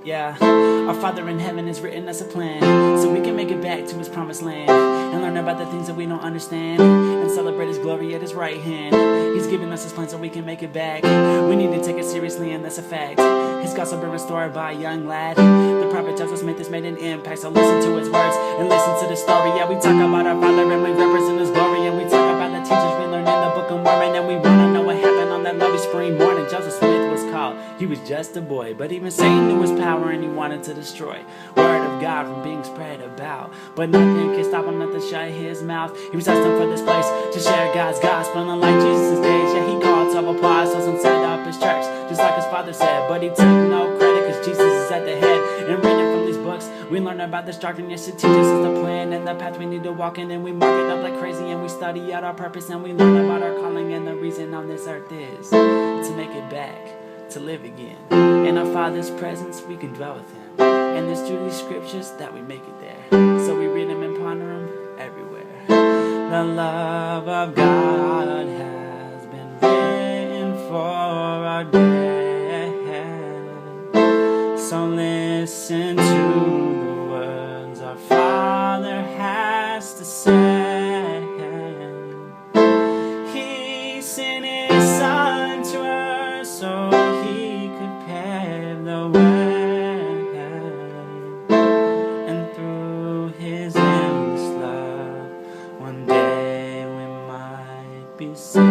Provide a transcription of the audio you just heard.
Yeah, our Father in heaven has written us a plan so we can make it back to his promised land and learn about the things that we don't understand and celebrate his glory at his right hand. He's given us his plan so we can make it back. We need to take it seriously, and that's a fact. His gospel been restored by a young lad. The prophet Joseph Smith has made an impact, so listen to his words and listen to the story. Yeah, we talk about our Father and we represent his glory, and we talk about the teachers we learned in the Book of Mormon, and we wanna know what happened on that lovely spring morning. Joseph Smith was called, he was just a boy, but even Satan knew his power and he wanted to destroy word of God from being spread about. But nothing can stop him, nothing shut his mouth. He was destined for this place to share God's gospel, and like Jesus' days, yeah, he called 12 apostles and set up his church, just like his father said. But he took no credit, cause Jesus is at the head. And reading from these books, we learn about this doctrine. Yes, it teaches us the plan and the path we need to walk in, and we mark it up like crazy, and we study out our purpose, and we learn about our calling, and the reason on this earth is to make it back, to live again. In our Father's presence, we can dwell with him. And it's through these scriptures that we make it there. So we read them and ponder them everywhere. The love of God has been written for our day. So listen to the words our Father has to say. He sent his Son to earth so he could pave the way, and through his endless love, one day we might be saved.